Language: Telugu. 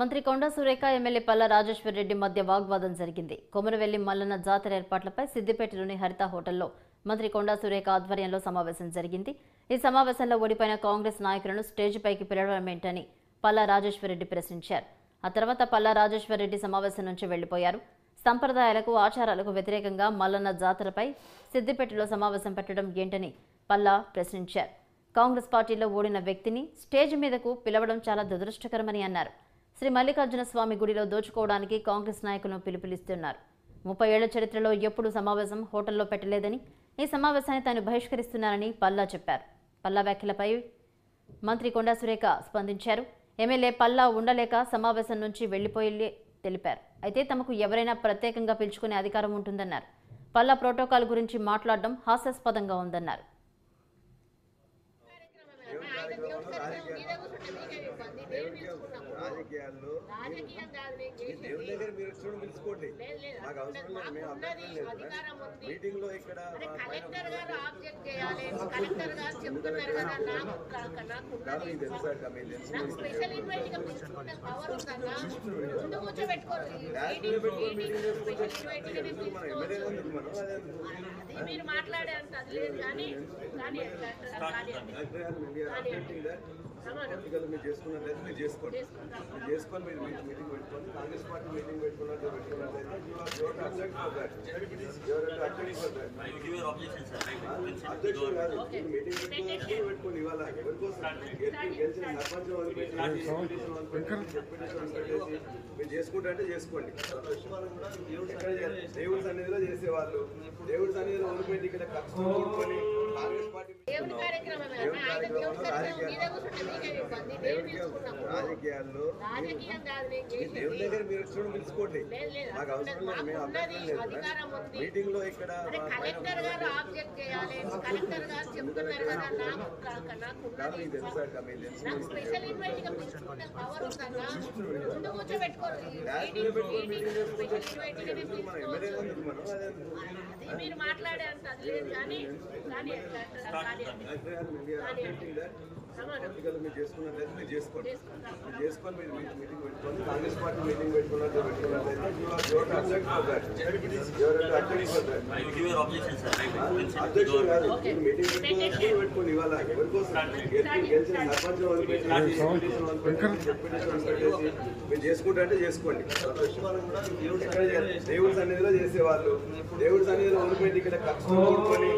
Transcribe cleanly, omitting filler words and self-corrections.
మంత్రి కొండ సురేఖ ఎమ్మెల్యే పల్ల రాజేశ్వర్ రెడ్డి మధ్య వాగ్వాదం జరిగింది. కొమరవెల్లి మల్లన్న జాతర ఏర్పాట్లపై సిద్దిపేటలోని హరిత హోటల్లో మంత్రి కొండ సురేఖ ఆధ్వర్యంలో సమావేశం జరిగింది. ఈ సమావేశంలో ఓడిపోయిన కాంగ్రెస్ నాయకులను స్టేజ్ పైకి పిలవడమేంటని పల్ల రాజేశ్వర్ రెడ్డి ప్రశ్నించారు. ఆ తర్వాత పల్ల రాజేశ్వర్ రెడ్డి సమావేశం నుంచి వెళ్లిపోయారు. సంప్రదాయాలకు ఆచారాలకు వ్యతిరేకంగా మల్లన్న జాతరపై సిద్దిపేటలో సమావేశం పెట్టడం ఏంటని పల్ల ప్రశ్నించారు. కాంగ్రెస్ పార్టీలో ఓడిన వ్యక్తిని స్టేజ్ మీదకు పిలవడం చాలా దురదృష్టకరమని అన్నారు. శ్రీ మల్లికార్జున స్వామి గుడిలో దోచుకోవడానికి కాంగ్రెస్ నాయకులను పిలుపునిస్తున్నారు. 30 ఏళ్ల చరిత్రలో ఎప్పుడూ సమావేశం హోటల్లో పెట్టలేదని, ఈ సమావేశాన్ని తాను బహిష్కరిస్తున్నారని పల్లా చెప్పారు. పల్లా వ్యాఖ్యలపై మంత్రి కొండా సురేఖ స్పందించారు. ఎమ్మెల్యే పల్లా ఉండలేక సమావేశం నుంచి వెళ్లిపోయి తెలిపారు. అయితే తమకు ఎవరైనా ప్రత్యేకంగా పిలుచుకునే అధికారం ఉంటుందన్నారు. పల్లా ప్రోటోకాల్ గురించి మాట్లాడడం హాస్యాస్పదంగా ఉందన్నారు. రాజకీయాల్లో దేవుని దగ్గర మీరు చూడండి పిలుచుకోండి, మాకు అవసరం లేదు, మేము అభ్యంతరం లేదు. మీటింగ్ లో ఇక్కడ మీరు చేసుకున్నట్లయితే మీరు చేసుకోండి. మీరు చేసుకొని మీరు మీటింగ్ పెట్టుకోండి. కాంగ్రెస్ పార్టీ మీటింగ్ పెట్టుకున్నట్లయితే మీటింగ్ పెట్టుకోండి. ఇవాళ గెలిచిన సర్పంచ్ మీరు చేసుకుంటే అంటే చేసుకోండి. దేవుడి సన్నిధిలో చేసేవాళ్ళు దేవుడి సన్నిధిలో వదిలిపెట్టి ఇక్కడ ఖర్చు కూడుకొని కాంగ్రెస్ పార్టీ రాజకీయాల్లో దేవుని దగ్గర మీరు చూడండి పిలుచుకోండి, మాకు అవసరం లేదు, మేము అభ్యంతరం లేదు. మీటింగ్ లో ఇక్కడ మీరు మాట్లాడే అంత లేదు కానీ మీరు చేసుకున్నట్లయితే మీరు చేసుకోండి. మీరు చేసుకొని మీరు మీటింగ్ పెట్టుకోండి. కాంగ్రెస్ పార్టీ మీటింగ్ పెట్టుకున్నట్లయితే మీటింగ్ పెట్టుకోండి. ఇవాళ గెలిచిన సర్పంచ్ మీరు చేసుకుంటే అంటే చేసుకోండి. దేవుడి సన్నిధిలో చేసేవాళ్ళు దేవుడి సన్నిధిలో వదిలిపెట్టి ఇక్కడ ఖర్చు కూడుకొని